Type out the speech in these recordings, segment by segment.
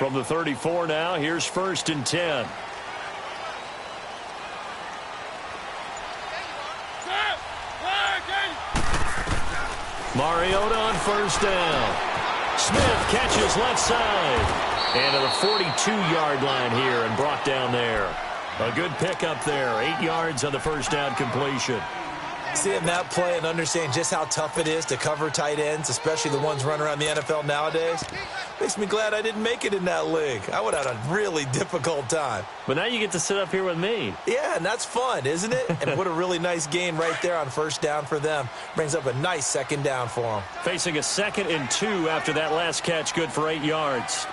From the 34 now, here's 1st and 10. Mariota on 1st down. Smith catches left side. And to the 42-yard line here and brought down there. A good pickup there. 8 yards on the 1st down completion. Seeing that play and understanding just how tough it is to cover tight ends, especially the ones running around the NFL nowadays, makes me glad I didn't make it in that league. I would have had a really difficult time. But now you get to sit up here with me. Yeah, and that's fun, isn't it? And what a really nice gain right there on 1st down for them. Brings up a nice 2nd down for them. Facing a 2nd and 2 after that last catch, good for 8 yards.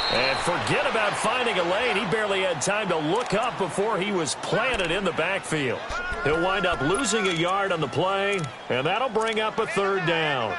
And forget about finding a lane. He barely had time to look up before he was planted in the backfield. He'll wind up losing a yard on the play, and that'll bring up a 3rd down.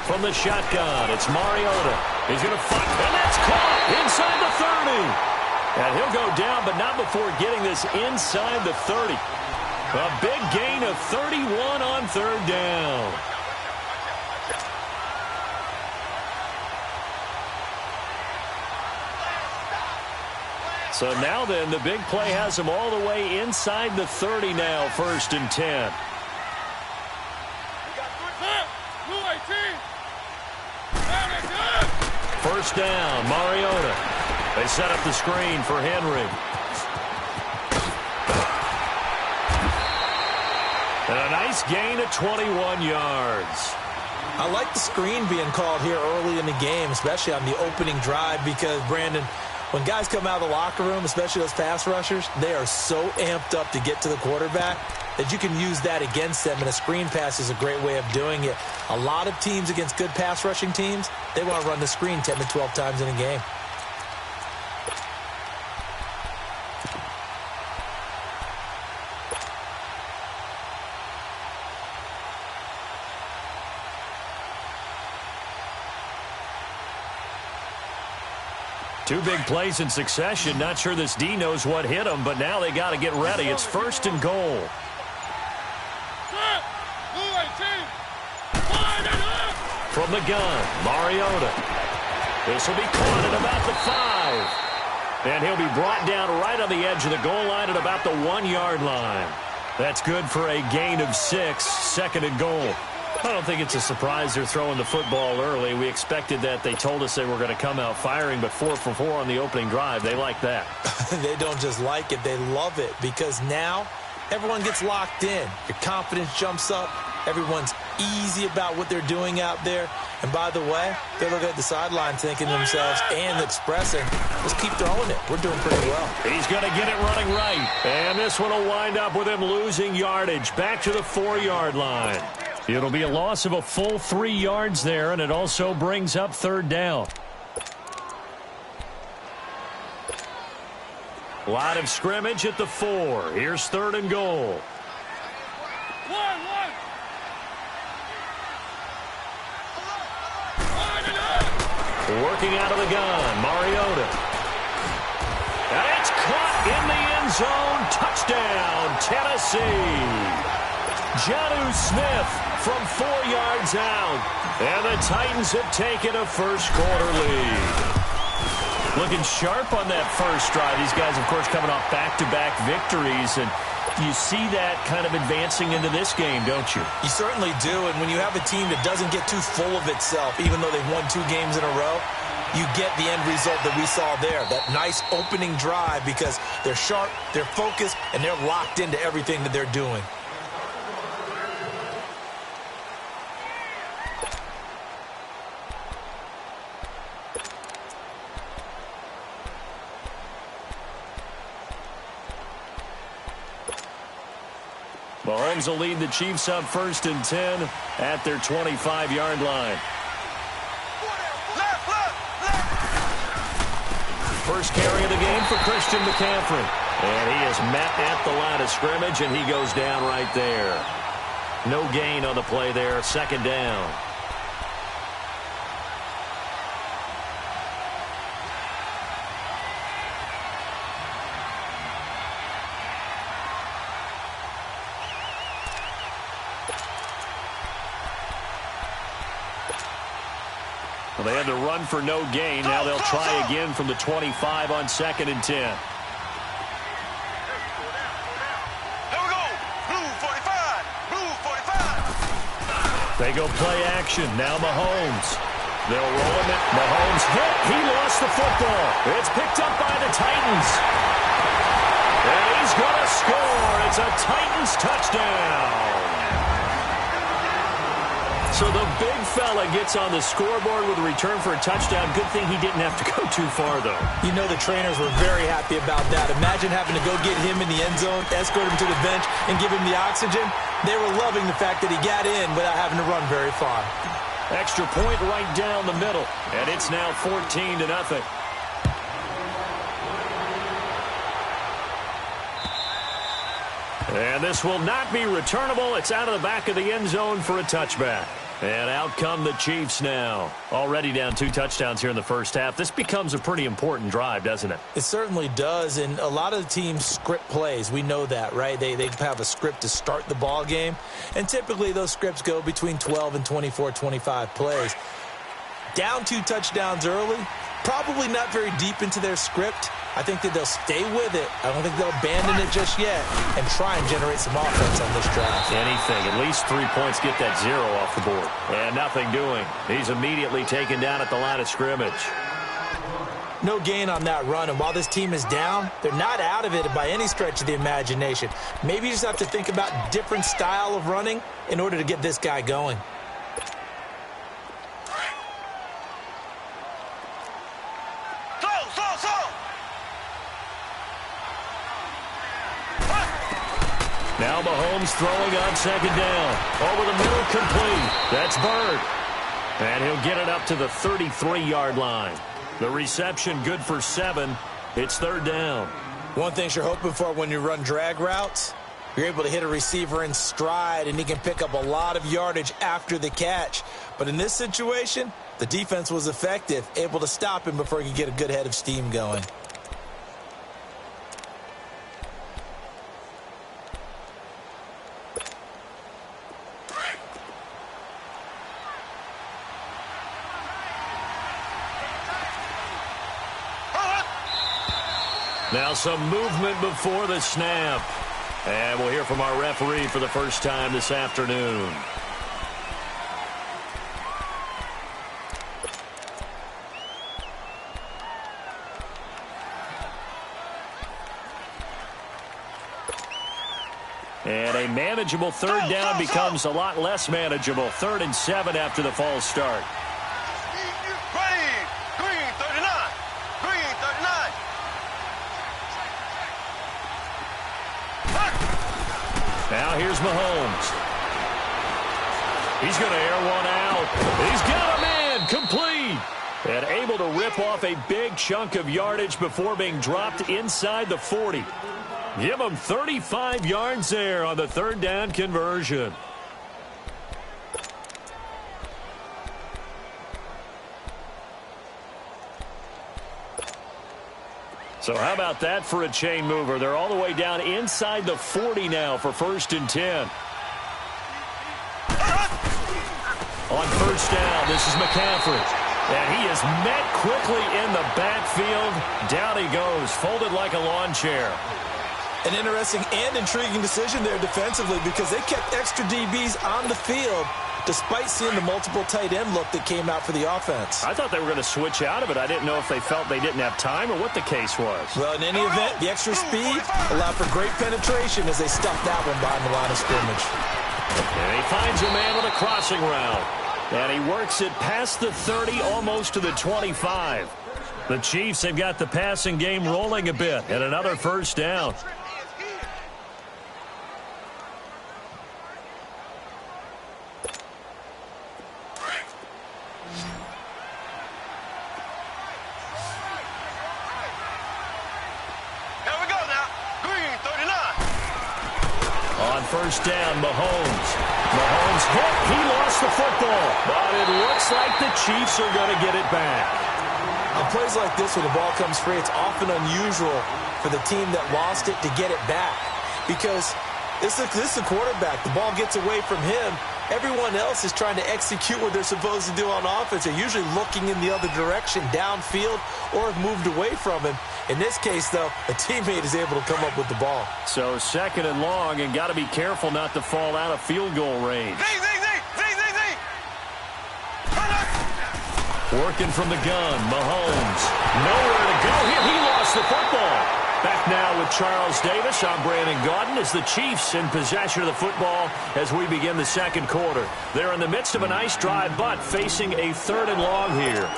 From the shotgun, it's Mariota. He's going to fight, and that's caught inside the 30. And he'll go down, but not before getting this inside the 30. A big gain of 31 on 3rd down. So now then, the big play has him all the way inside the 30 now, 1st and 10. First down, Mariota. They set up the screen for Henry. And a nice gain of 21 yards. I like the screen being called here early in the game, especially on the opening drive, because, Brandon, when guys come out of the locker room, especially those pass rushers, they are so amped up to get to the quarterback that you can use that against them, and a screen pass is a great way of doing it. A lot of teams against good pass rushing teams, they want to run the screen 10 to 12 times in a game. Two big plays in succession. Not sure this D knows what hit him, but now they got to get ready. It's 1st and goal. From the gun, Mariota. This will be caught at about the 5. And he'll be brought down right on the edge of the goal line at about the 1-yard line. That's good for a gain of 6, 2nd and goal. I don't think it's a surprise they're throwing the football early. We expected that. They told us they were going to come out firing, but 4 for 4 on the opening drive. They like that. They don't just like it, they love it, because now everyone gets locked in. Your confidence jumps up. Everyone's easy about what they're doing out there. And by the way, they're looking at the sideline thinking to themselves and expressing, let's keep throwing it. We're doing pretty well. He's going to get it running right. And this one will wind up with him losing yardage back to the 4-yard line. It'll be a loss of a full 3 yards there, and it also brings up 3rd down. Line of scrimmage at the 4. Here's 3rd and goal. Working out of the gun, Mariota. And it's caught in the end zone. Touchdown, Tennessee. Jonnu Smith from 4 yards out. And the Titans have taken a first-quarter lead. Looking sharp on that first drive. These guys, of course, coming off back-to-back victories. And you see that kind of advancing into this game, don't you? You certainly do. And when you have a team that doesn't get too full of itself, even though they've won 2 games in a row, you get the end result that we saw there. That nice opening drive, because they're sharp, they're focused, and they're locked into everything that they're doing. Mahomes will lead the Chiefs up 1st and 10 at their 25-yard line. First carry of the game for Christian McCaffrey. And he is met at the line of scrimmage, and he goes down right there. No gain on the play there, 2nd down. Well, they had to run for no gain. Now they'll try again from the 25 on 2nd and 10. They go play action. Now Mahomes. They'll roll him. Mahomes hit. He lost the football. It's picked up by the Titans. And he's going to score. It's a Titans touchdown. So the big fella gets on the scoreboard with a return for a touchdown. Good thing he didn't have to go too far, though. You know the trainers were very happy about that. Imagine having to go get him in the end zone, escort him to the bench, and give him the oxygen. They were loving the fact that he got in without having to run very far. Extra point right down the middle, and it's now 14-0. And this will not be returnable. It's out of the back of the end zone for a touchback. And out come the Chiefs now. Already down 2 touchdowns here in the first half. This becomes a pretty important drive, doesn't it? It certainly does, and a lot of the teams script plays. We know that, right? They have a script to start the ball game, and typically those scripts go between 12 and 24, 25 plays. Down 2 touchdowns early, probably not very deep into their script. I think that they'll stay with it. I don't think they'll abandon it just yet and try and generate some offense on this drive. Anything. At least 3 points, get that 0 off the board. And nothing doing. He's immediately taken down at the line of scrimmage. No gain on that run, and while this team is down, they're not out of it by any stretch of the imagination. Maybe you just have to think about different style of running in order to get this guy going. Now Mahomes throwing on 2nd down. Over the middle, complete. That's Bird. And he'll get it up to the 33-yard line. The reception good for 7. It's 3rd down. One thing you're hoping for when you run drag routes, you're able to hit a receiver in stride, and he can pick up a lot of yardage after the catch. But in this situation, the defense was effective, able to stop him before he could get a good head of steam going. Now some movement before the snap. And we'll hear from our referee for the first time this afternoon. And a manageable 3rd down becomes a lot less manageable. 3rd and 7 after the false start. Now here's Mahomes. He's going to air one out. He's got him in. Complete. And able to rip off a big chunk of yardage before being dropped inside the 40. Give him 35 yards there on the 3rd down conversion. So how about that for a chain mover? They're all the way down inside the 40 now for 1st and 10. On 1st down, this is McCaffrey. And he is met quickly in the backfield. Down he goes, folded like a lawn chair. An interesting and intriguing decision there defensively, because they kept extra DBs on the field despite seeing the multiple tight end look that came out for the offense. I thought they were going to switch out of it. I didn't know if they felt they didn't have time or what the case was. Well, in any event, the extra speed allowed for great penetration as they stuffed that one behind the line of scrimmage. And he finds a man with a crossing route. And he works it past the 30, almost to the 25. The Chiefs have got the passing game rolling a bit, and another 1st down. On first down, Mahomes. Mahomes hit. He lost the football. But it looks like the Chiefs are going to get it back. On plays like this, when the ball comes free, it's often unusual for the team that lost it to get it back. Because this is the quarterback. The ball gets away from him. Everyone else is trying to execute what they're supposed to do on offense. They're usually looking in the other direction, downfield, or have moved away from him. In this case, though, a teammate is able to come up with the ball. So second and long, and got to be careful not to fall out of field goal range. Working from the gun, Mahomes. Nowhere to go here. He lost the football. Back now with Charles Davis. I'm Brandon Gaudin as the Chiefs in possession of the football as we begin the second quarter. They're in the midst of a nice drive, but facing a third and long here.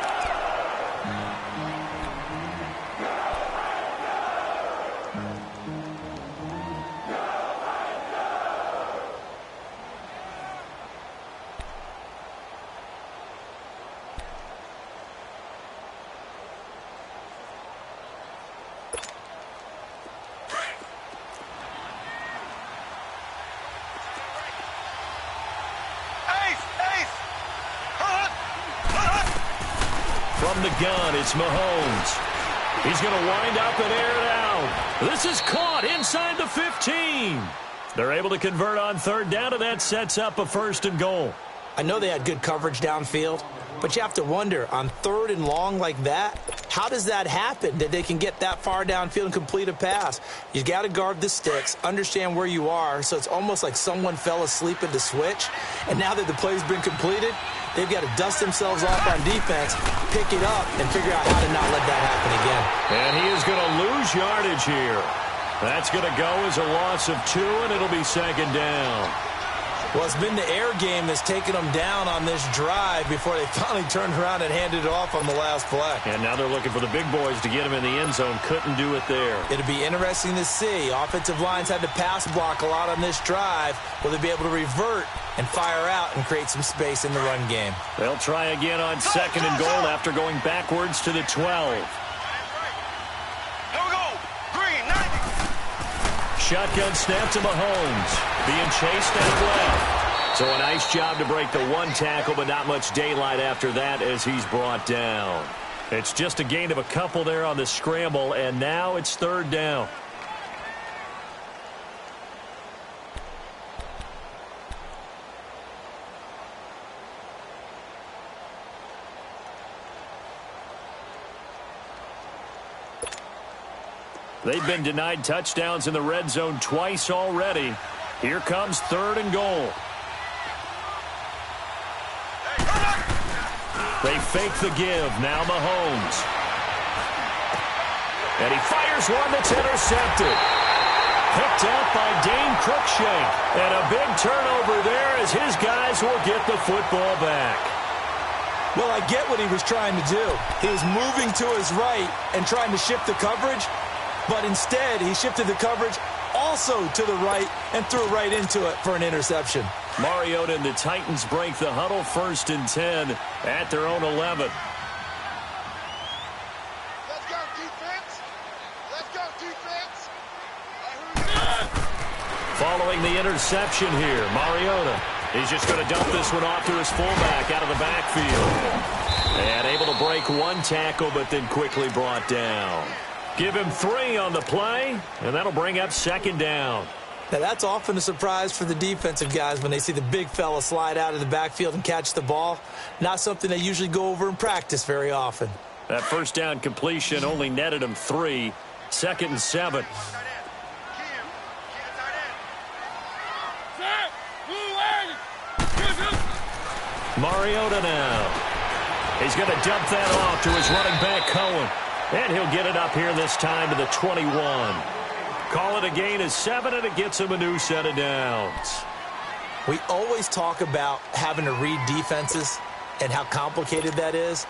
From the gun, it's Mahomes. He's going to wind up and air it out. This is caught inside the 15. They're able to convert on third down, and that sets up a first and goal. I know they had good coverage downfield, but you have to wonder, on third and long like that, how does that happen, that they can get that far downfield and complete a pass? You got to guard the sticks, understand where you are, so it's almost like someone fell asleep at the switch, and now that the play's been completed, they've got to dust themselves off on defense, pick it up, and figure out how to not let that happen again. And he is going to lose yardage here. That's going to go as a loss of 2, and it'll be second down. Well, it's been the air game that's taken them down on this drive before they finally turned around and handed it off on the last play. And now they're looking for the big boys to get him in the end zone. Couldn't do it there. It'll be interesting to see. Offensive lines had to pass block a lot on this drive. Will they be able to revert and fire out and create some space in the run game? They'll try again on second and goal after going backwards to the 12. Shotgun snap to Mahomes. Being chased out left. So a nice job to break the one tackle, but not much daylight after that as he's brought down. It's just a gain of a couple there on the scramble, and now it's third down. They've been denied touchdowns in the red zone twice already. Here comes third and goal. They fake the give. Now Mahomes. And he fires one that's intercepted. Picked up by Dane Cruikshank. And a big turnover there as his guys will get the football back. Well, I get what he was trying to do. He was moving to his right and trying to shift the coverage. But instead, he shifted the coverage also to the right and threw right into it for an interception. Mariota and the Titans break the huddle, first and 10 at their own 11. Let's go, defense. Let's go, defense. Following the interception here, Mariota. He's just going to dump this one off to his fullback out of the backfield. And able to break one tackle, but then quickly brought down. Give him 3 on the play, and that'll bring up second down. Now, that's often a surprise for the defensive guys when they see the big fella slide out of the backfield and catch the ball. Not something they usually go over in practice very often. That first down completion only netted him 3. Second and 7. Mariota now. He's going to dump that off to his running back, Cohen. And he'll get it up here this time to the 21. Call it a gain of 7, and it gets him a new set of downs. We always talk about having to read defenses and how complicated that is.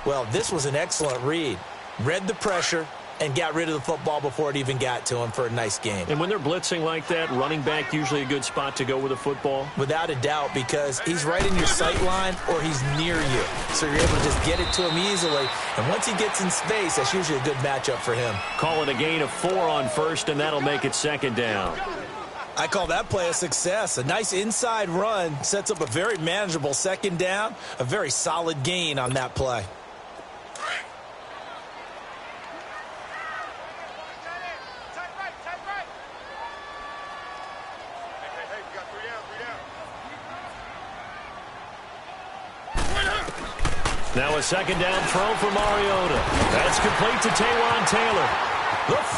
Well, this was an excellent read. Read the pressure and got rid of the football before it even got to him for a nice game. And when they're blitzing like that, running back usually a good spot to go with the football? Without a doubt, because he's right in your sight line or he's near you. So you're able to just get it to him easily. And once he gets in space, that's usually a good matchup for him. Call it a gain of 4 on first, and that'll make it second down. I call that play a success. A nice inside run sets up a very manageable second down, a very solid gain on that play. Now a second down throw for Mariota. That's complete to Taywan Taylor. The 40.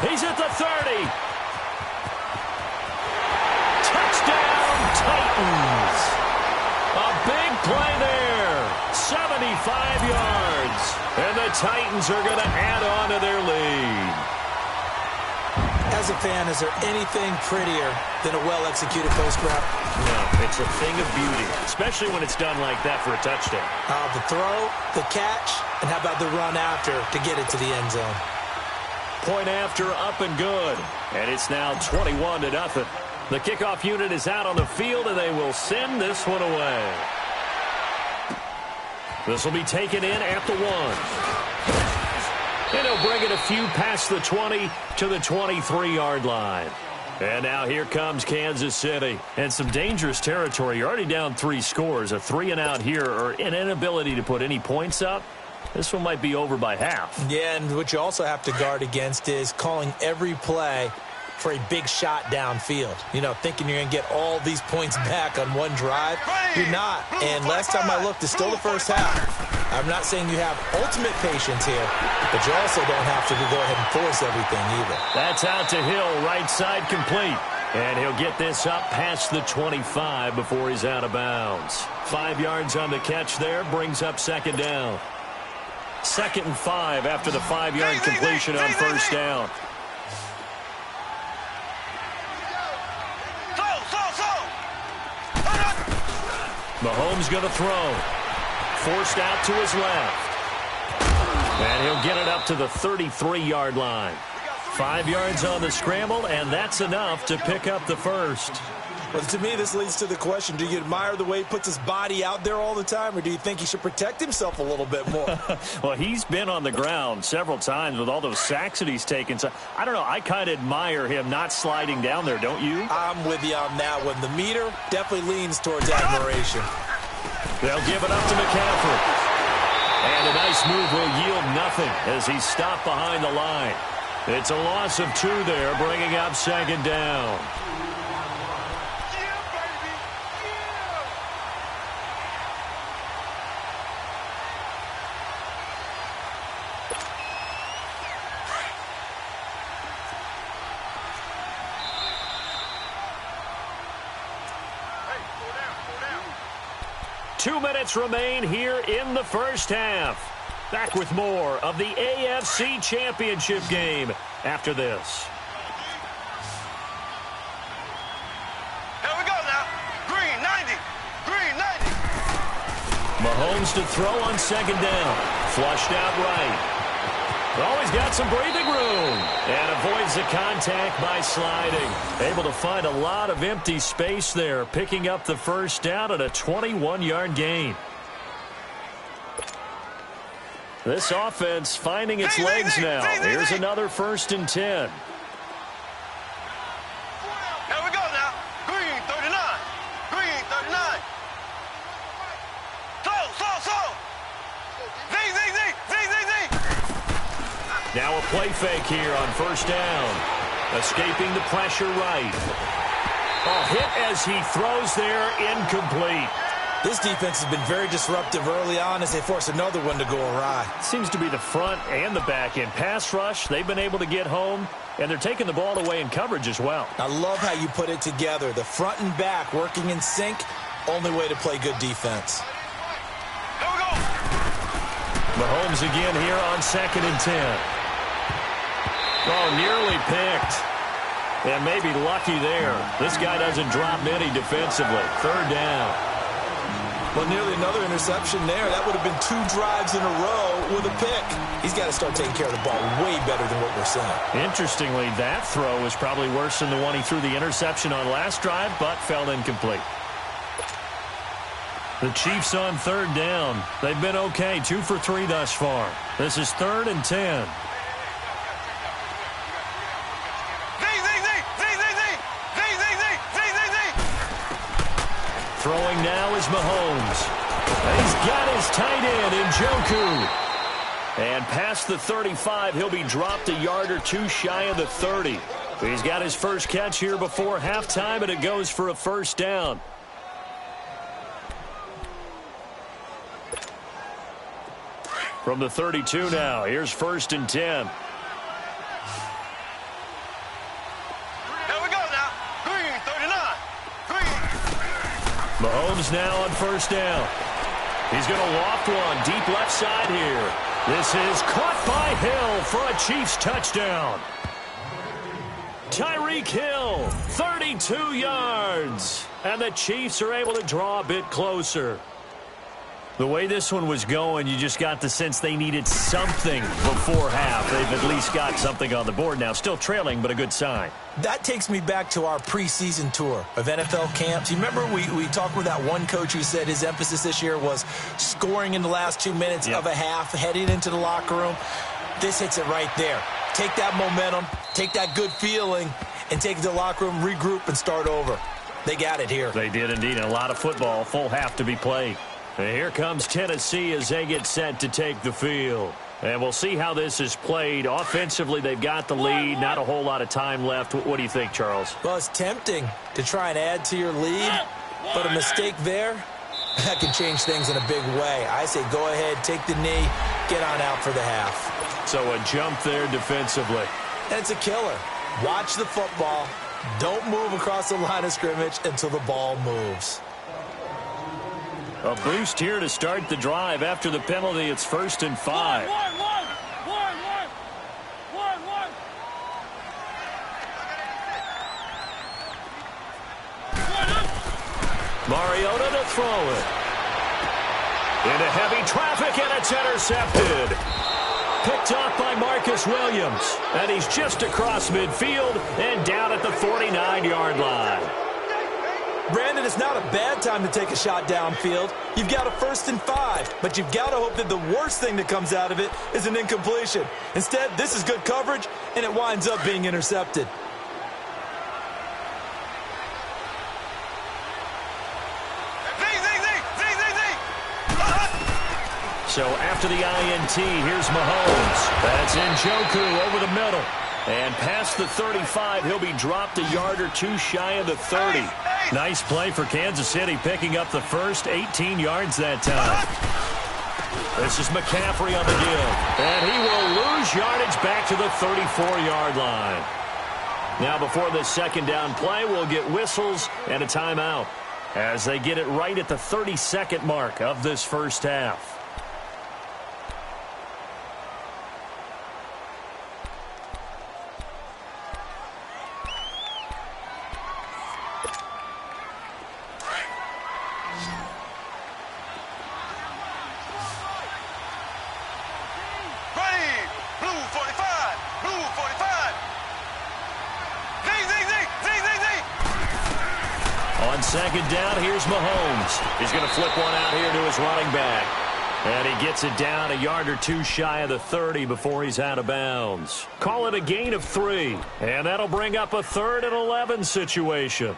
He's at the 30. Touchdown, Titans. A big play there. 75 yards. And the Titans are going to add on to their lead. As a fan, is there anything prettier than a well-executed post route? No, it's a thing of beauty, especially when it's done like that for a touchdown. The throw, the catch, and how about the run after to get it to the end zone? Point after, up and good. And it's now 21-0. The kickoff unit is out on the field, and they will send this one away. This will be taken in at the 1. And he'll bring it a few past the 20 to the 23-yard line. And now here comes Kansas City. And some dangerous territory. You're already down 3 scores. A 3-and-out here, or an inability to put any points up. This one might be over by half. Yeah, and what you also have to guard against is calling every play for a big shot downfield. You know, thinking you're going to get all these points back on one drive. You're not. And last time I looked, it's still the first half. I'm not saying you have ultimate patience here, but you also don't have to go ahead and force everything either. That's out to Hill, right side complete. And he'll get this up past the 25 before he's out of bounds. 5 yards on the catch there, brings up second down. 2nd and 5 after the 5-yard completion on first down. Mahomes going to throw. Forced out to his left. And he'll get it up to the 33-yard line. 5 yards on the scramble, and that's enough to pick up the first. Well, to me, this leads to the question, do you admire the way he puts his body out there all the time, or do you think he should protect himself a little bit more? Well, he's been on the ground several times with all those sacks that he's taken. So I don't know. I kind of admire him not sliding down there, don't you? I'm with you on that one. The meter definitely leans towards admiration. They'll give it up to McCaffrey. And a nice move will yield nothing as he's stopped behind the line. It's a loss of 2 there, bringing up second down. Two minutes remain here in the first half. Back with more of the AFC Championship game after this. Here we go now. Green 90. Green 90. Mahomes to throw on second down. Flushed out right. Always got some breathing room. And avoids the contact by sliding. Able to find a lot of empty space there. Picking up the first down at a 21-yard gain. This offense finding its legs now. Here's another 1st and 10. Here we go now. Green 39. Green 39. Slow. Z. Now a play fake here on first down. Escaping the pressure right. A hit as he throws there, incomplete. This defense has been very disruptive early on as they force another one to go awry. Seems to be the front and the back end. Pass rush, they've been able to get home, and they're taking the ball away in coverage as well. I love how you put it together. The front and back working in sync, only way to play good defense. Here we go. Mahomes again here on 2nd and 10. Oh, nearly picked. And maybe lucky there. This guy doesn't drop many defensively. 3rd down. Well, nearly another interception there. That would have been 2 drives in a row with a pick. He's got to start taking care of the ball way better than what we're seeing. Interestingly, that throw was probably worse than the one he threw the interception on last drive, but fell incomplete. The Chiefs on 3rd down. They've been okay, 2 for 3 thus far. This is 3rd and 10. Z. Throwing now is Mahomes. He's got his tight end in Njoku. And past the 35, he'll be dropped a yard or two shy of the 30. He's got his first catch here before halftime, and it goes for a first down. From the 32 now, here's 1st and 10. Here we go now. Green, 39. Green. Mahomes now on 1st down. He's going to loft one deep left side here. This is caught by Hill for a Chiefs touchdown. Tyreek Hill, 32 yards. And the Chiefs are able to draw a bit closer. The way this one was going, you just got the sense they needed something before half. They've at least got something on the board now. Still trailing, but a good sign. That takes me back to our preseason tour of NFL camps. You remember we talked with that one coach who said his emphasis this year was scoring in the last 2 minutes of a half, heading into the locker room. This hits it right there. Take that momentum, take that good feeling, and take it to the locker room, regroup, and start over. They got it here. They did indeed. A lot of football, full half to be played. And here comes Tennessee as they get set to take the field. And we'll see how this is played. Offensively, they've got the lead. Not a whole lot of time left. What do you think, Charles? Well, it's tempting to try and add to your lead, but a mistake there, that can change things in a big way. I say go ahead, take the knee, get on out for the half. So a jump there defensively. And it's a killer. Watch the football. Don't move across the line of scrimmage until the ball moves. A boost here to start the drive. After the penalty, it's 1st and 5. Mariota to throw it. Into heavy traffic, and it's intercepted. Picked off by Marcus Williams. And he's just across midfield and down at the 49-yard line. Brandon, it's not a bad time to take a shot downfield. You've got a 1st and 5, but you've got to hope that the worst thing that comes out of it is an incompletion. Instead, this is good coverage, and it winds up being intercepted. So after the INT, here's Mahomes. That's Njoku over the middle. And past the 35, he'll be dropped a yard or two shy of the 30. Nice play for Kansas City, picking up the first 18 yards that time. This is McCaffrey on the give. And he will lose yardage back to the 34-yard line. Now before this second down play, we'll get whistles and a timeout as they get it right at the 32nd mark of this first half. Second down, here's Mahomes. He's going to flip one out here to his running back. And he gets it down a yard or two shy of the 30 before he's out of bounds. Call it a gain of 3. And that'll bring up a 3rd and 11 situation.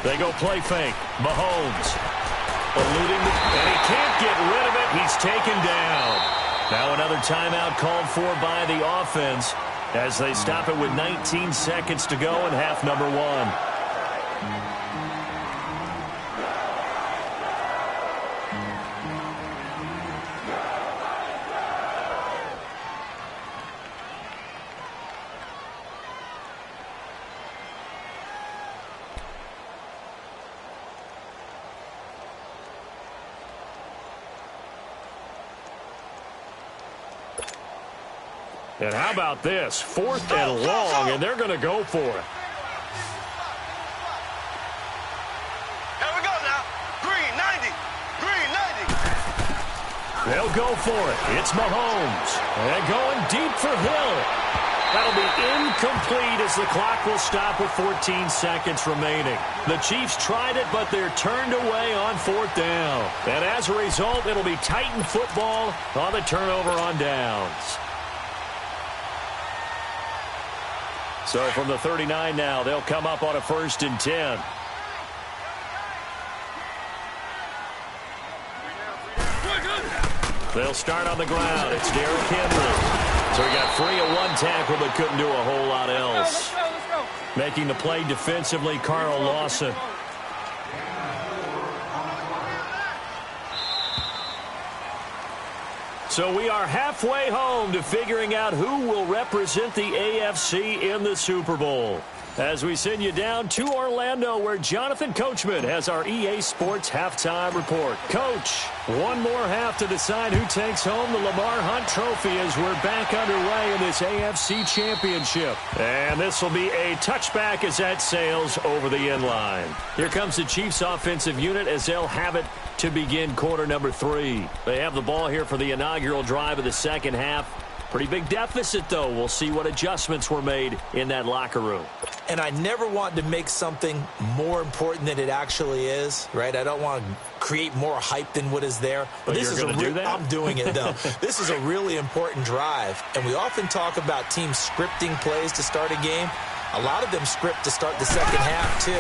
They go play fake. Mahomes eluding, and he can't get rid of it. He's taken down. Now another timeout called for by the offense as they stop it with 19 seconds to go in half number 1. And how about this? 4th and long, and they're going to go for it. Here we go now. Green, 90. They'll go for it. It's Mahomes. And going deep for Hill. That'll be incomplete as the clock will stop with 14 seconds remaining. The Chiefs tried it, but they're turned away on 4th down. And as a result, it'll be Titan football on the turnover on downs. So from the 39 now, they'll come up on a 1st and 10. They'll start on the ground. It's Derrick Henry. So he got free of one tackle but couldn't do a whole lot else. Let's go. Making the play defensively, Carl Lawson. So we are halfway home to figuring out who will represent the AFC in the Super Bowl. As we send you down to Orlando, where Jonathan Coachman has our EA Sports halftime report. Coach, one more half to decide who takes home the Lamar Hunt Trophy as we're back underway in this AFC Championship. And this will be a touchback as that sails over the end line. Here comes the Chiefs offensive unit as they'll have it to begin quarter number 3. They have the ball here for the inaugural drive of the second half. Pretty big deficit, though. We'll see what adjustments were made in that locker room. And I never want to make something more important than it actually is, right? I don't want to create more hype than what is there. But this is going to do that? I'm doing it, though. This is a really important drive. And we often talk about teams scripting plays to start a game. A lot of them script to start the second half, too.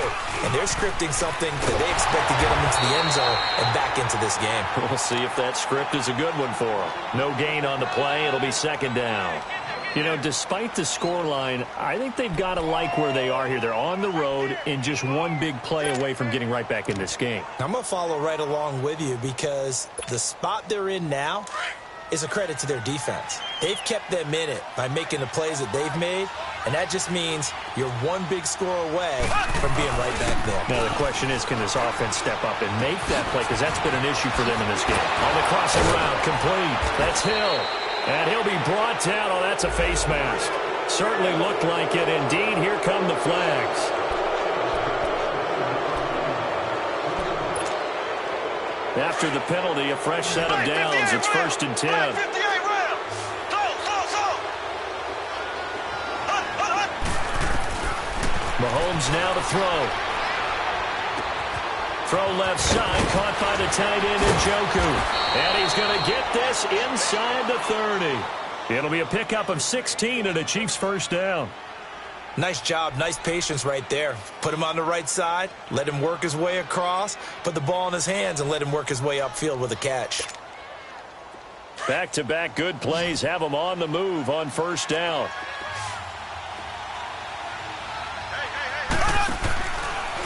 And they're scripting something that they expect to get them into the end zone and back into this game. We'll see if that script is a good one for them. No gain on the play. It'll be second down. You know, despite the scoreline, I think they've got to like where they are here. They're on the road and just one big play away from getting right back in this game. I'm going to follow right along with you because the spot they're in now is a credit to their defense. They've kept them in it by making the plays that they've made, and that just means you're one big score away from being right back there. Now, the question is, can this offense step up and make that play? Because that's been an issue for them in this game. On the crossing route, complete. That's Hill. And he'll be brought down. Oh, that's a face mask. Certainly looked like it. Indeed, here come the flags. After the penalty, a fresh set of downs. It's 1st and 10. Mahomes now to throw. Throw left side, caught by the tight end Njoku. And he's going to get this inside the 30. It'll be a pickup of 16 and a Chiefs first down. Nice job, nice patience right there. Put him on the right side, let him work his way across, put the ball in his hands, and let him work his way upfield with a catch. Back-to-back good plays have him on the move on first down.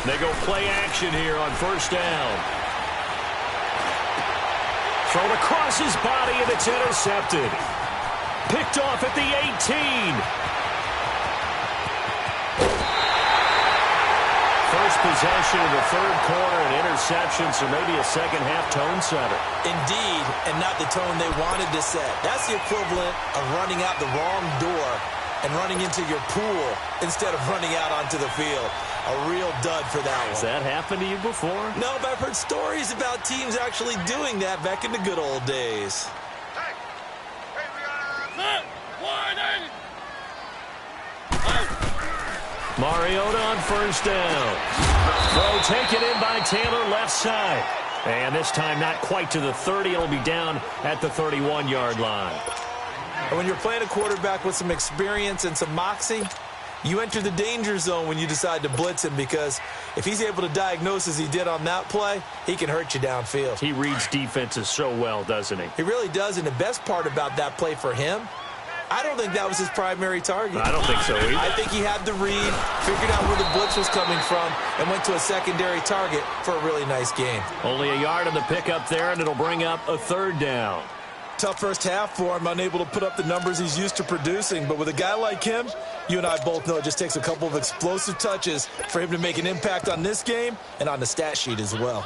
They go play action here on first down. Thrown across his body, and it's intercepted. Picked off at the 18. First possession of the third quarter, an interception, so maybe a second-half tone setter. Indeed, and not the tone they wanted to set. That's the equivalent of running out the wrong door and running into your pool instead of running out onto the field. A real dud for that one. Has that happened to you before? No, but I've heard stories about teams actually doing that back in the good old days. Mariota on first down. Throw taken in by Taylor left side. And this time not quite to the 30. It'll be down at the 31-yard line. And when you're playing a quarterback with some experience and some moxie, you enter the danger zone when you decide to blitz him, because if he's able to diagnose as he did on that play, he can hurt you downfield. He reads defenses so well, doesn't he? He really does, and the best part about that play for him, I don't think that was his primary target. I don't think so either. I think he had the read, figured out where the blitz was coming from, and went to a secondary target for a really nice game. Only a yard on the pickup there, and it'll bring up a third down. Tough first half for him, unable to put up the numbers he's used to producing. But with a guy like him, you and I both know it just takes a couple of explosive touches for him to make an impact on this game and on the stat sheet as well.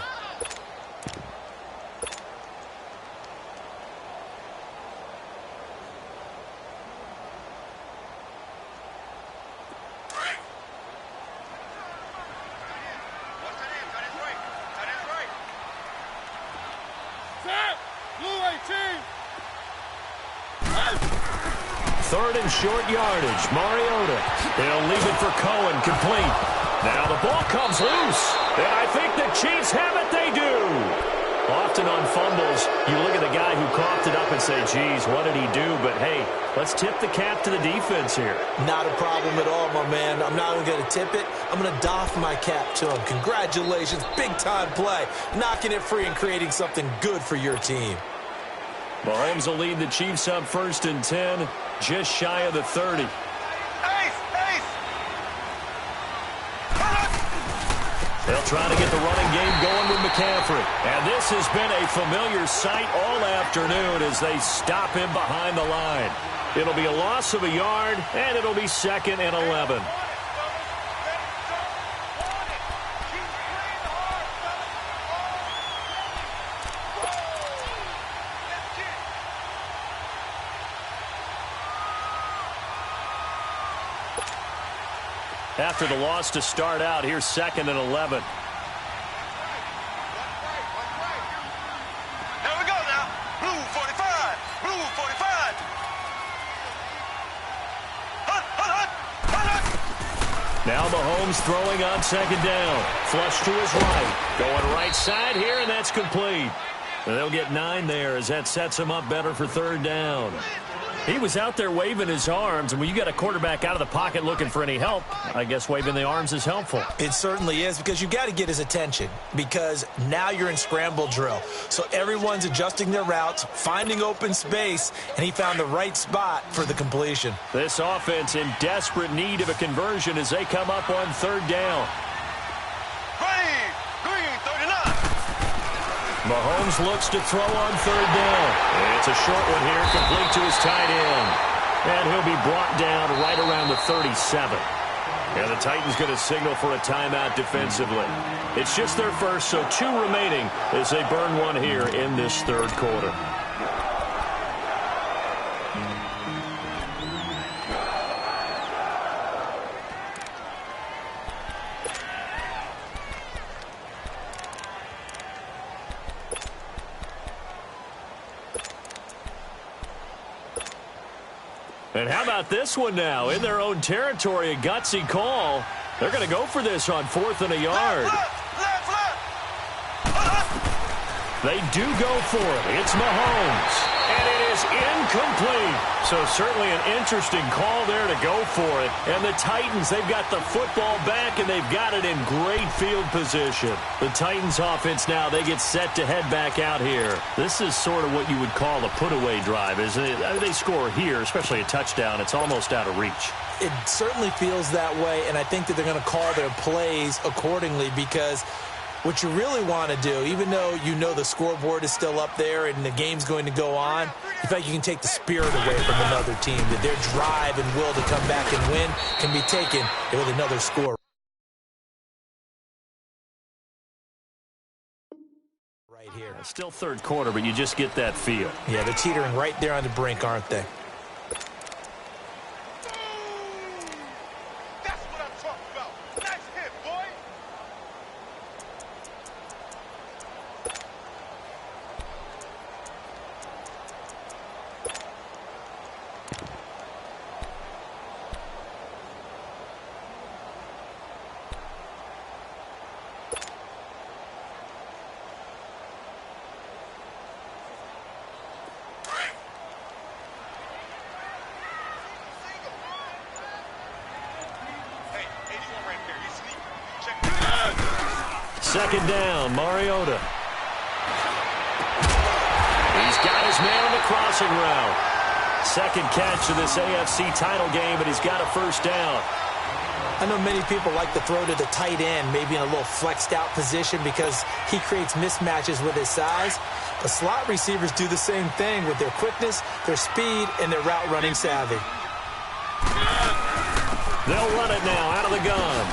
Blue 18! third and short yardage. Mariota. They'll leave it for Cohen, complete. Now the ball comes loose. And I think the Chiefs have it. They do. Often on fumbles, you look at the guy who coughed it up and say, geez, what did he do? But, hey, let's tip the cap to the defense here. Not a problem at all, my man. I'm not even going to tip it. I'm going to doff my cap to him. Congratulations. Big-time play. Knocking it free and creating something good for your team. Mahomes will lead the Chiefs up 1st and 10, just shy of the 30. They'll try to get the running game going with McCaffrey. And this has been a familiar sight all afternoon as they stop him behind the line. It'll be a loss of a yard, and it'll be 2nd and 11. After the loss to start out, here's 2nd and 11. There we go now. Blue 45. Blue 45. Hunt, hunt, hunt, hunt, hunt. Now Mahomes throwing on 2nd down. Flush to his right. Going right side here, and that's complete. And they'll get 9 there as that sets him up better for 3rd down. He was out there waving his arms, and when you got a quarterback out of the pocket looking for any help, I guess waving the arms is helpful. It certainly is, because you got to get his attention, because now you're in scramble drill. So everyone's adjusting their routes, finding open space, and he found the right spot for the completion. This offense in desperate need of a conversion as they come up on 3rd down. Green 39. Mahomes looks to throw on 3rd down. It's a short one here, complete to his tight end. And he'll be brought down right around the 37. And the Titans going to signal for a timeout defensively. It's just their first, so 2 remaining as they burn one here in this 3rd quarter. And how about this one now? In their own territory, a gutsy call. They're going to go for this on 4th and a yard. Left. They do go for it. It's Mahomes. And it is incomplete. So certainly an interesting call there to go for it. And the Titans, they've got the football back, and they've got it in great field position. The Titans offense now, they get set to head back out here. This is sort of what you would call a put-away drive, isn't it? I mean, they score here, especially a touchdown. It's almost out of reach. It certainly feels that way, and I think that they're going to call their plays accordingly, because what you really want to do, even though you know the scoreboard is still up there and the game's going to go on, in fact, you can take the spirit away from another team, that their drive and will to come back and win can be taken with another score. Right here. Still 3rd quarter, but you just get that feel. Yeah, they're teetering right there on the brink, aren't they? That's what I'm talking about. Nice hit, boy. Second down, Mariota. He's got his man on the crossing route. 2nd catch of this AFC title game, and he's got a 1st down. I know many people like to throw to the tight end, maybe in a little flexed out position, because he creates mismatches with his size. The slot receivers do the same thing with their quickness, their speed, and their route running savvy. They'll run it now out of the gun.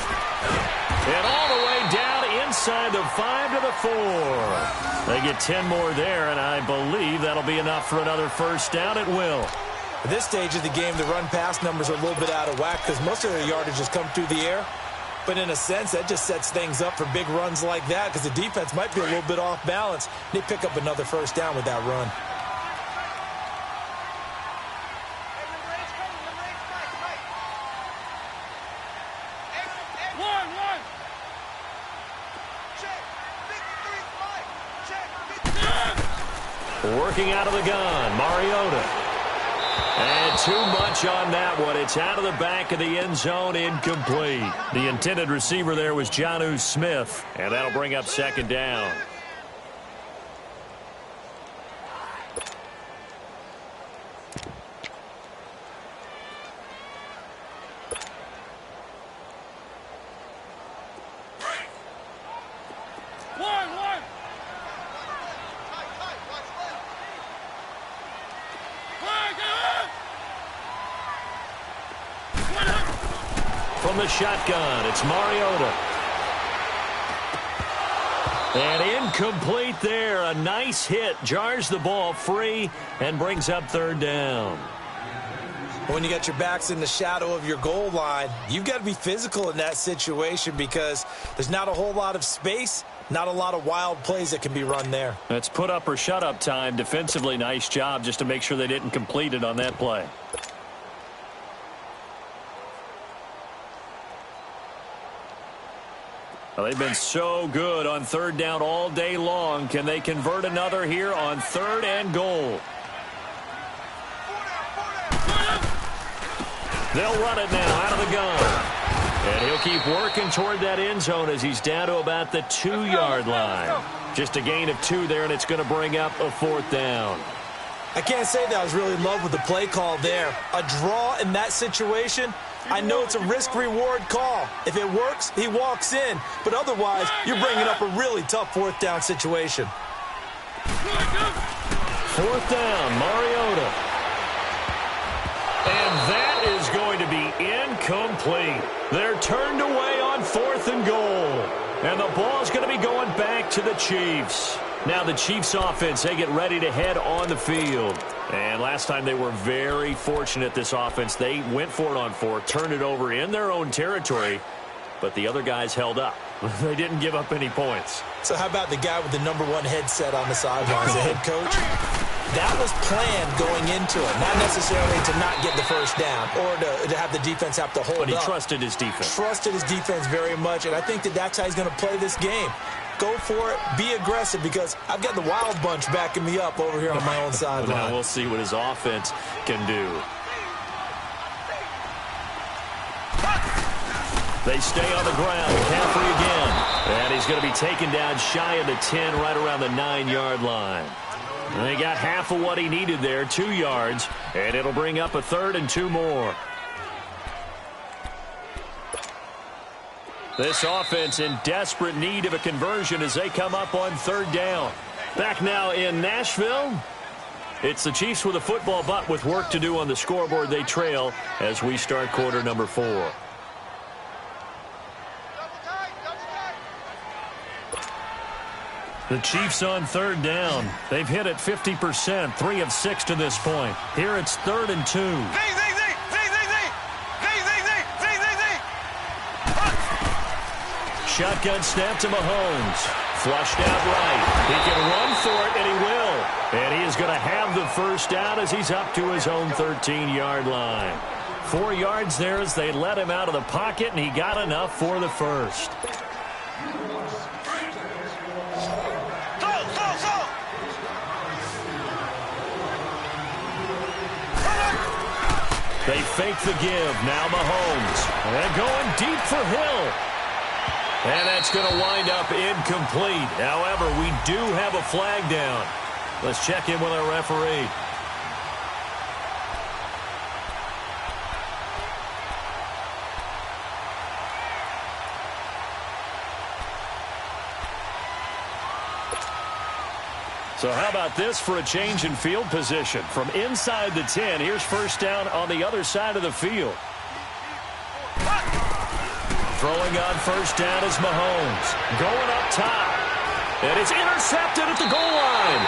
And all the way down inside the 5 to the 4. They get 10 more there, and I believe that'll be enough for another 1st down. It will. At this stage of the game, the run-pass numbers are a little bit out of whack because most of their yardage has come through the air. But in a sense, that just sets things up for big runs like that, because the defense might be a little bit off balance. They pick up another 1st down with that run. Working out of the gun, Mariota. And too much on that one. It's out of the back of the end zone, incomplete. The intended receiver there was Jonnu Smith, and that'll bring up second down. From the shotgun, it's Mariota. And incomplete there. A nice hit. Jars the ball free and brings up third down. When you got your backs in the shadow of your goal line, you've got to be physical in that situation because there's not a whole lot of space, not a lot of wild plays that can be run there. That's put up or shut up time. Defensively, nice job just to make sure they didn't complete it on that play. Well, they've been so good on third down all day long. Can they convert another here on third and goal? They'll run it now out of the gun. And he'll keep working toward that end zone as he's down to about the 2-yard line. Just a gain of 2 there, and it's going to bring up a fourth down. I can't say that I was really in love with the play call there. A draw in that situation, I know it's a risk-reward call. If it works, he walks in. But otherwise, you're bringing up a really tough fourth down situation. Fourth down, Mariota. And that is going to be incomplete. They're turned away on fourth and goal. And the ball's going to be going back to the Chiefs. Now the Chiefs offense, they get ready to head on the field. And last time they were very fortunate, this offense. They went for it on fourth, turned it over in their own territory, but the other guys held up. They didn't give up any points. So how about the guy with the #1 headset on the sidelines, the head coach? That was planned going into it, not necessarily to not get the first down or to have the defense have to hold up. But he trusted his defense. Trusted his defense very much, and I think that's how he's going to play this game. Go for it, be aggressive, because I've got the wild bunch backing me up over here on my own sideline. Now we'll see what his offense can do. They stay on the ground. McCaffrey again. And he's going to be taken down shy of the 10, right around the 9-yard line. And they got half of what he needed there, 2 yards, and it'll bring up a third and 2 more. This offense in desperate need of a conversion as they come up on third down. Back now in Nashville. It's the Chiefs with a football, but with work to do on the scoreboard. They trail as we start quarter number 4. The Chiefs on third down. They've hit it 50%, 3 of 6 to this point. Here it's third and 2. Shotgun snap to Mahomes. Flushed out right. He can run for it, and he will. And he is going to have the first down as he's up to his own 13-yard line. 4 yards there as they let him out of the pocket, and he got enough for the first. They fake the give. Now Mahomes. And going deep for Hill. And that's going to wind up incomplete. However, we do have a flag down. Let's check in with our referee. So how about this for a change in field position? From inside the 10, here's first down on the other side of the field. Throwing on first down is Mahomes. Going up top. And it's intercepted at the goal line.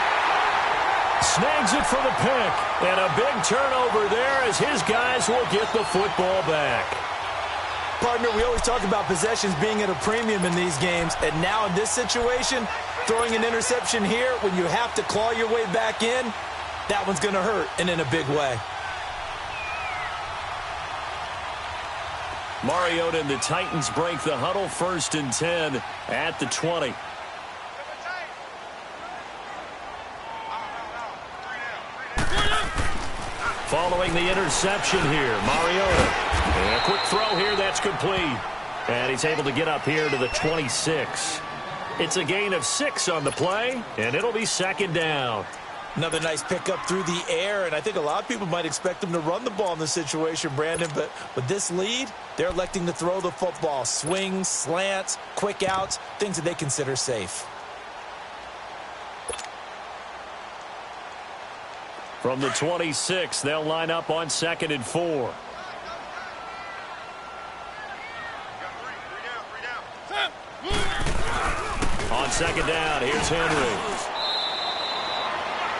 Snags it for the pick. And a big turnover there as his guys will get the football back. Partner, we always talk about possessions being at a premium in these games. And now in this situation, throwing an interception here when you have to claw your way back in, that one's going to hurt, and in a big way. Mariota and the Titans break the huddle, first and 10 at the 20. throwing the interception here. Mariota. And a quick throw here. That's complete. And he's able to get up here to the 26. It's a gain of 6 on the play, and it'll be second down. Another nice pickup through the air, and I think a lot of people might expect them to run the ball in this situation, Brandon, but with this lead, they're electing to throw the football. Swings, slants, quick outs, things that they consider safe. From the 26, they'll line up on 2nd and 4. On 2nd down, here's Henry.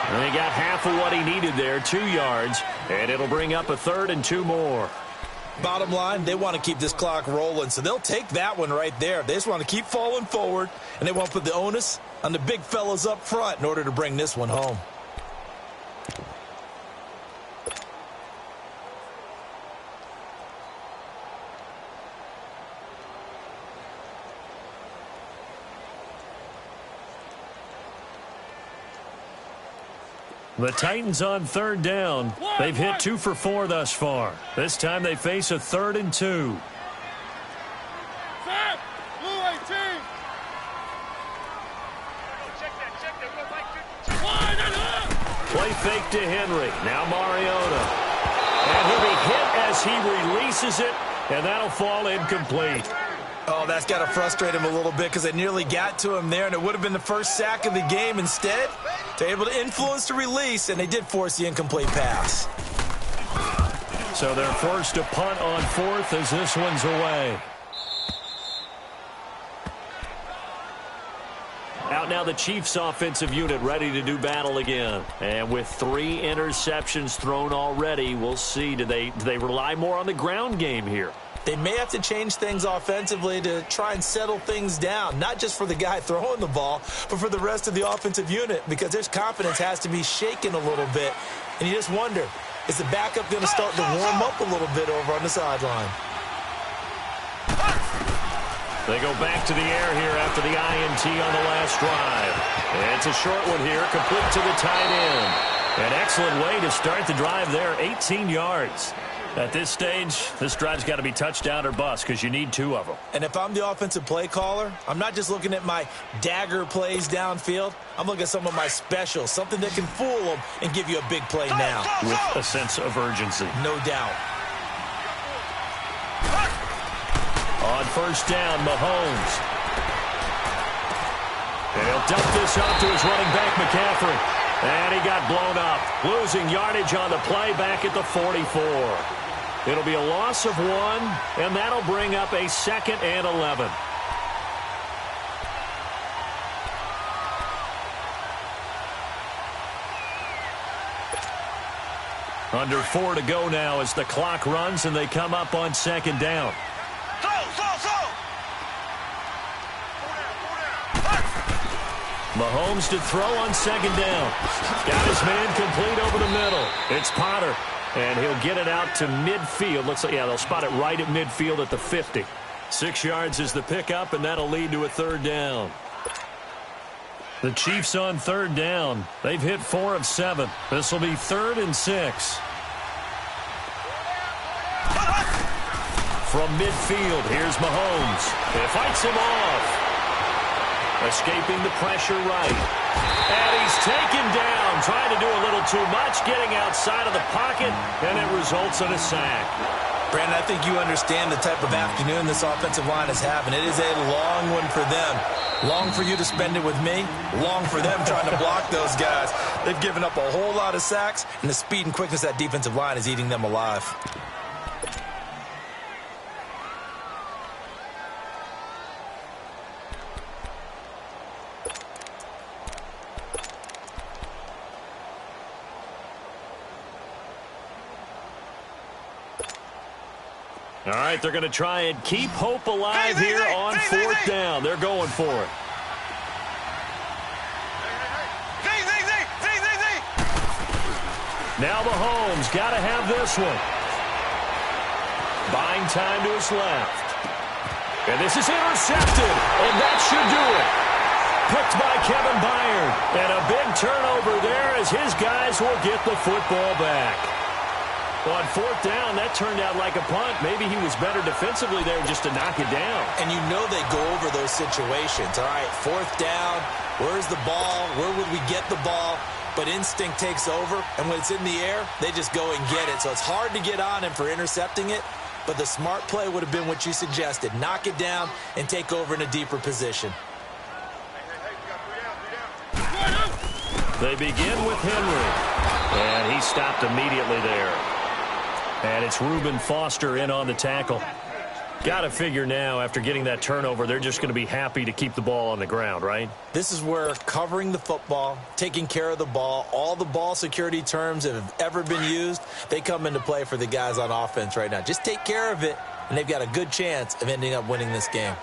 And he got half of what he needed there, 2 yards, and it'll bring up a 3rd and 2 more. Bottom line, they want to keep this clock rolling, so they'll take that one right there. They just want to keep falling forward, and they want to put the onus on the big fellas up front in order to bring this one home. The Titans on 3rd down. They've hit 2 for 4 thus far. This time they face a 3rd and 2. Play fake to Henry. Now Mariota. And he'll be hit as he releases it, and that'll fall incomplete. Oh, that's got to frustrate him a little bit because they nearly got to him there, and it would have been the first sack of the game. Instead, they're able to influence the release, and they did force the incomplete pass. So they're forced to punt on 4th as this one's away. Out now the Chiefs offensive unit ready to do battle again. And with 3 interceptions thrown already, we'll see. Do they rely more on the ground game here? They may have to change things offensively to try and settle things down, not just for the guy throwing the ball, but for the rest of the offensive unit, because their confidence has to be shaken a little bit. And you just wonder, is the backup going to start to warm up a little bit over on the sideline? They go back to the air here after the INT on the last drive. And it's a short one here, complete to the tight end. An excellent way to start the drive there, 18 yards. At this stage, this drive's got to be touchdown or bust because you need 2 of them. And if I'm the offensive play caller, I'm not just looking at my dagger plays downfield. I'm looking at some of my specials, something that can fool them and give you a big play now. With a sense of urgency. No doubt. On 1st down, Mahomes. And he'll dump this off to his running back, McCaffrey. And he got blown up, losing yardage on the play back at the 44. It'll be a loss of 1, and that'll bring up a 2nd and 11. Under 4 to go now as the clock runs, and they come up on 2nd down. Mahomes to throw on 2nd down. Got his man complete over the middle. It's Potter, and he'll get it out to midfield. Looks like, yeah, they'll spot it right at midfield at the 50. 6 yards is the pickup, and that'll lead to a 3rd down. The Chiefs on 3rd down. They've hit 4 of 7. This will be 3rd and 6. From midfield, here's Mahomes. He fights him off. Escaping the pressure right. And he's taken down, trying to do a little too much, getting outside of the pocket, and it results in a sack. Brandon, I think you understand the type of afternoon this offensive line is having. It is a long one for them. Long for you to spend it with me. Long for them trying to block those guys. They've given up a whole lot of sacks, and the speed and quickness of that defensive line is eating them alive. All right, they're going to try and keep hope alive here on 4th down. They're going for it. Now Mahomes got to have this one. Buying time to his left. And this is intercepted, and that should do it. Picked by Kevin Byard. And a big turnover there as his guys will get the football back. Well, on fourth down, that turned out like a punt. Maybe he was better defensively there just to knock it down. And you know they go over those situations. All right, fourth down, where's the ball? Where would we get the ball? But instinct takes over, and when it's in the air, they just go and get it. So it's hard to get on him for intercepting it, but the smart play would have been what you suggested. Knock it down and take over in a deeper position. They begin with Henry, and he stopped immediately there. And it's Reuben Foster in on the tackle. Got to figure now, after getting that turnover, they're just going to be happy to keep the ball on the ground, right? This is where covering the football, taking care of the ball, all the ball security terms that have ever been used, they come into play for the guys on offense right now. Just take care of it, and they've got a good chance of ending up winning this game.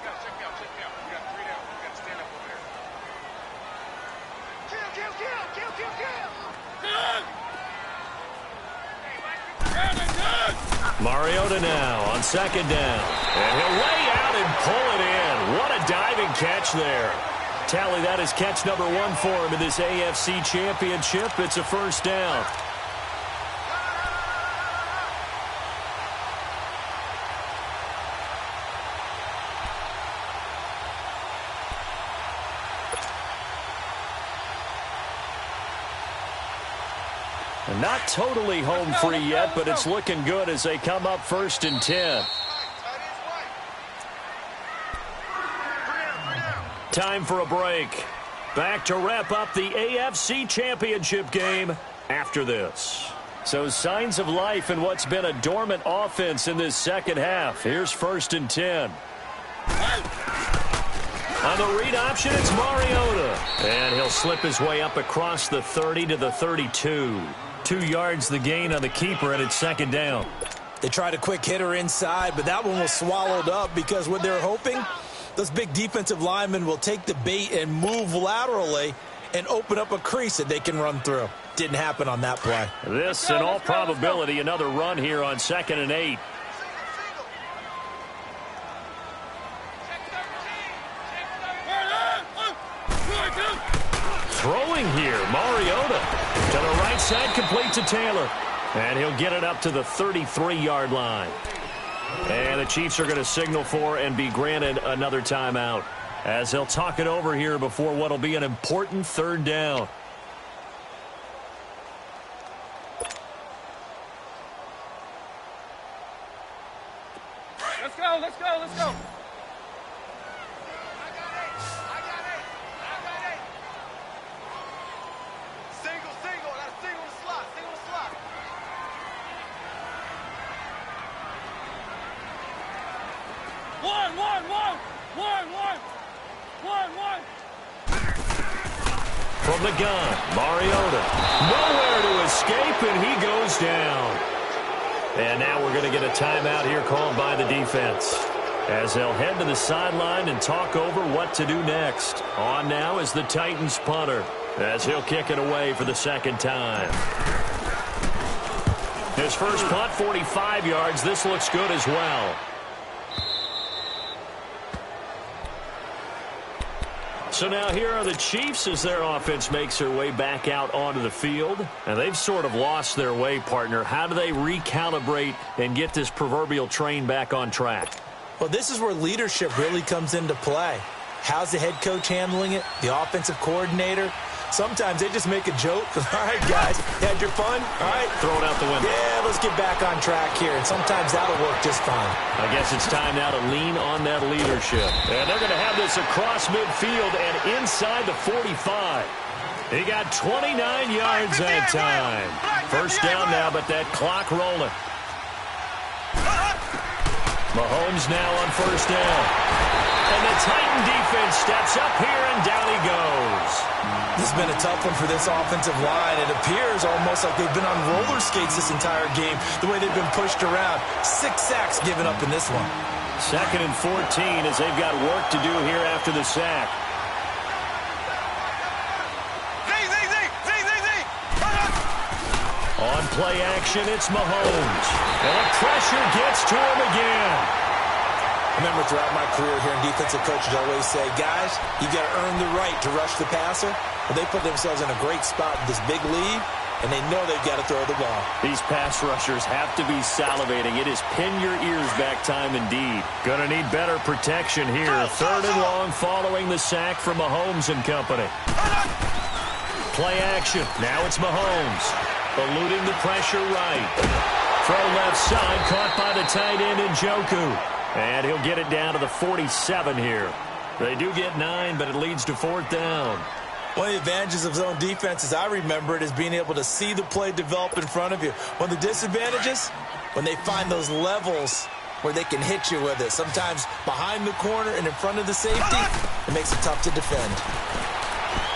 Mariota now on second down. And he'll lay out and pull it in. What a diving catch there. Tally, that is catch number 1 for him in this AFC Championship. It's a first down. And not totally home free yet, but it's looking good as they come up first and 10. Time for a break. Back to wrap up the AFC Championship game after this. So signs of life in what's been a dormant offense in this second half. Here's first and 10. On the read option, it's Mariota. And he'll slip his way up across the 30 to the 32. 2 yards the gain on the keeper, and it's second down. They tried a quick hitter inside, but that one was swallowed up because what they're hoping, those big defensive linemen will take the bait and move laterally and open up a crease that they can run through. Didn't happen on that play. This, in all probability, another run here on 2nd and 8. Throwing here, Mariota to the right side, complete to Taylor. And he'll get it up to the 33-yard line. And the Chiefs are going to signal for and be granted another timeout as they'll talk it over here before what will be an important third down. Let's go, let's go, let's go. From the gun, Mariota. Nowhere to escape, and he goes down. And now we're going to get a timeout here called by the defense as they'll head to the sideline and talk over what to do next. On now is the Titans punter as he'll kick it away for the second time. His first punt, 45 yards. This looks good as well. So now here are the Chiefs as their offense makes their way back out onto the field. And they've sort of lost their way, partner. How do they recalibrate and get this proverbial train back on track? Well, this is where leadership really comes into play. How's the head coach handling it? The offensive coordinator? Sometimes they just make a joke. All right, guys, you had your fun? All right. Throw it out the window. Yeah, let's get back on track here. And sometimes that'll work just fine. I guess it's time now to lean on that leadership. And they're going to have this across midfield and inside the 45. He got 29 yards that time. First down now, but that clock rolling. Mahomes now on first down. And the Titan defense steps up here, and down he goes. This has been a tough one for this offensive line. It appears almost like they've been on roller skates this entire game, the way they've been pushed around. 6 sacks given up in this one. 2nd and 14 as they've got work to do here after the sack. On play action, it's Mahomes. And the pressure gets to him again. I remember throughout my career here, defensive coaches always say, guys, you got to earn the right to rush the passer. Well, they put themselves in a great spot with this big lead. and they know they've got to throw the ball. These pass rushers have to be salivating. It is pin your ears back time indeed. Going to need better protection here. 3rd and long following the sack from Mahomes and company. Play action. Now it's Mahomes. Eluding the pressure right. Throw left side. Caught by the tight end Njoku. And he'll get it down to the 47 here. They do get 9, but it leads to 4th down. One of the advantages of zone defense, as I remember it, is being able to see the play develop in front of you. One of the disadvantages, when they find those levels where they can hit you with it. Sometimes behind the corner and in front of the safety, it makes it tough to defend.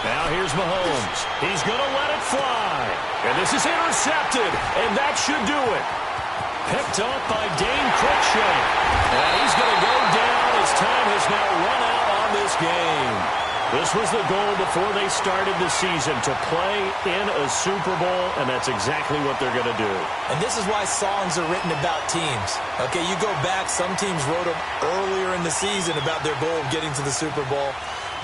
Now here's Mahomes. He's going to let it fly. And this is intercepted, and that should do it. Picked up by Dane Cruikshank. And he's going to go down. His time has now run out on this game. This was the goal before they started the season, to play in a Super Bowl, and that's exactly what they're going to do. And this is why songs are written about teams. Okay, you go back, some teams wrote them earlier in the season about their goal of getting to the Super Bowl.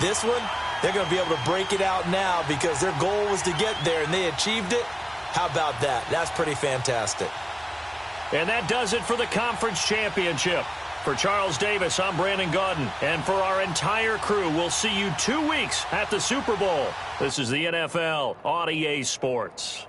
This one, they're going to be able to break it out now because their goal was to get there, and they achieved it. How about that? That's pretty fantastic. And that does it for the conference championship. For Charles Davis, I'm Brandon Gaudin. And for our entire crew, we'll see you 2 weeks at the Super Bowl. This is the NFL on EA Sports.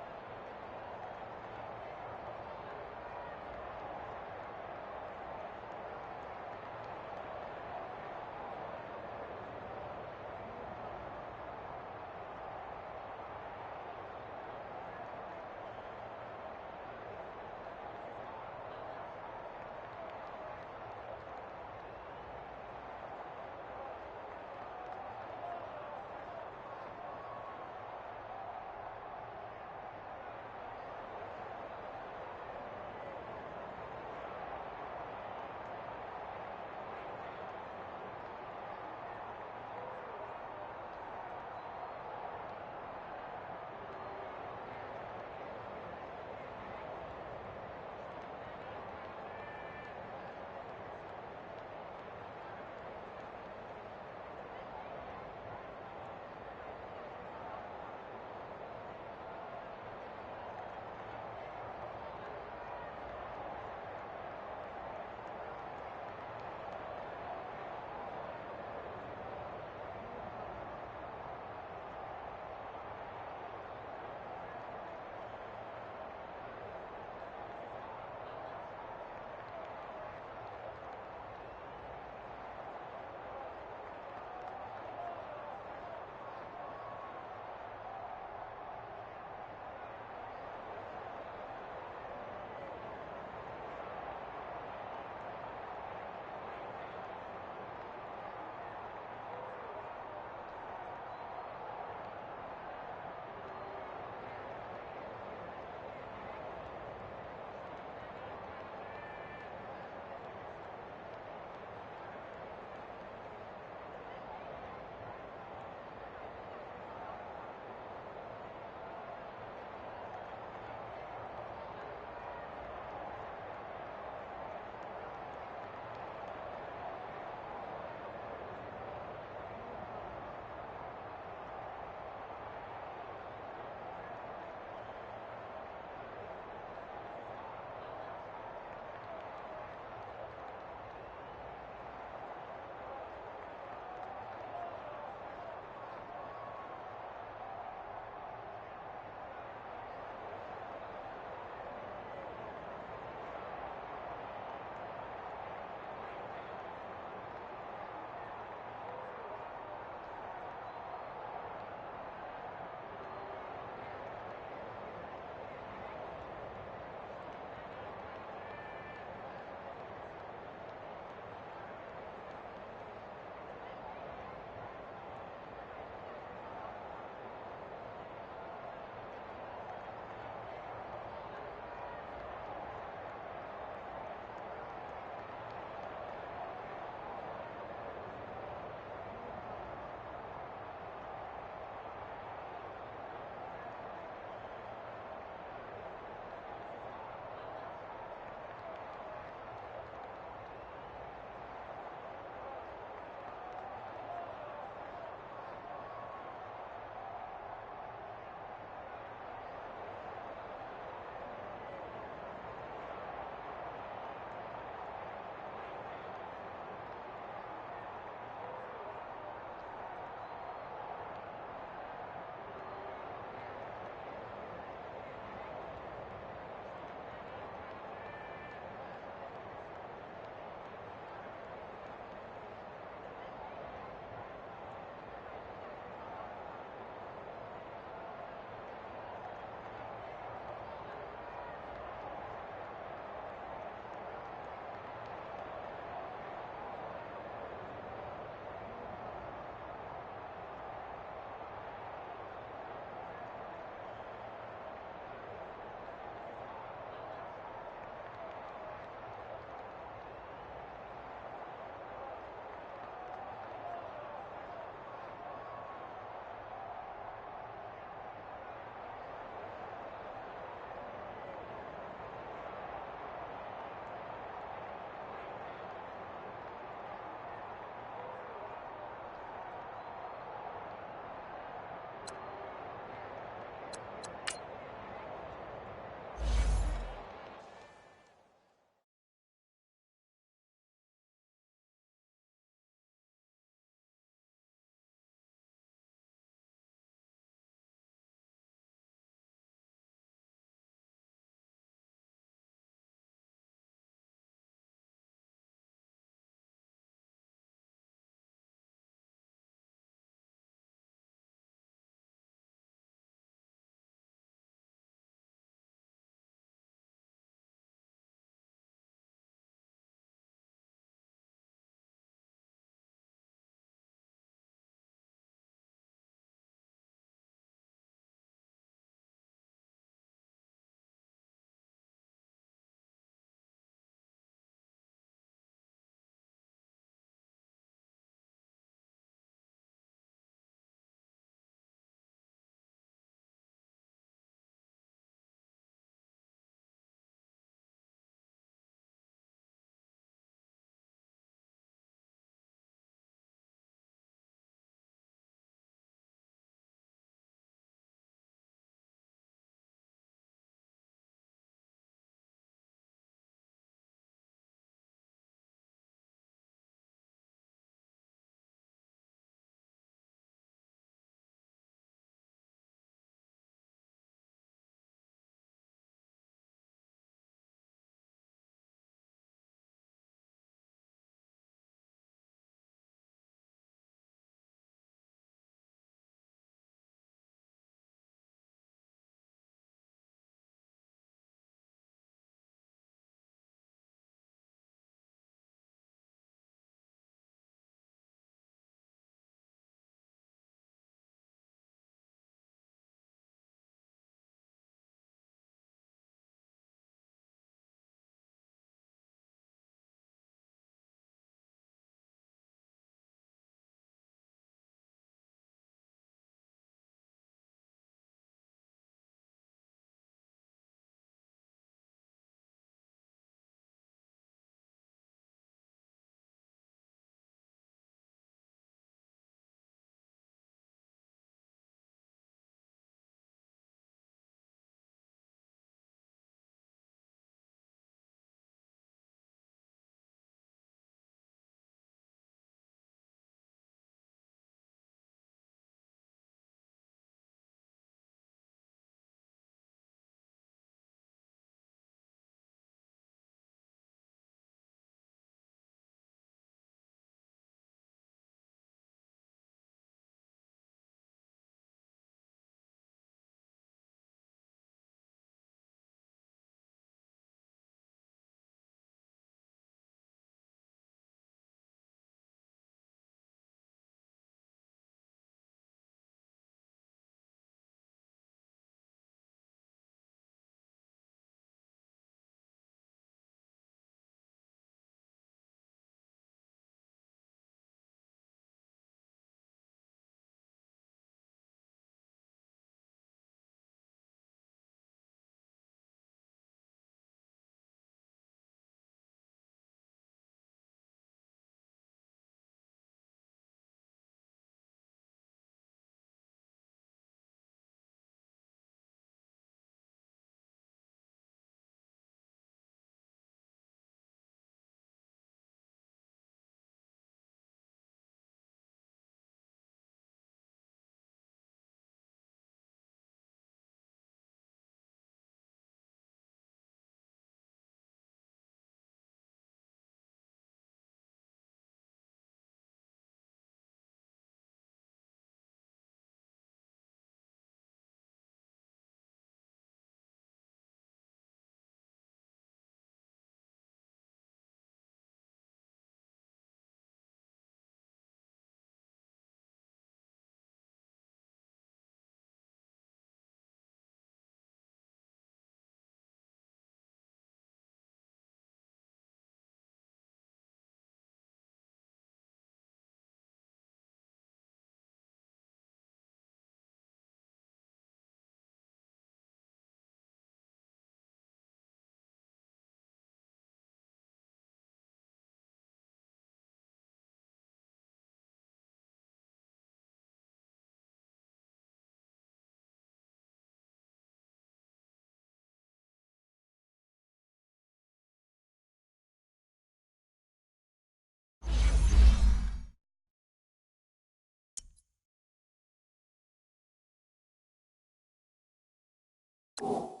it.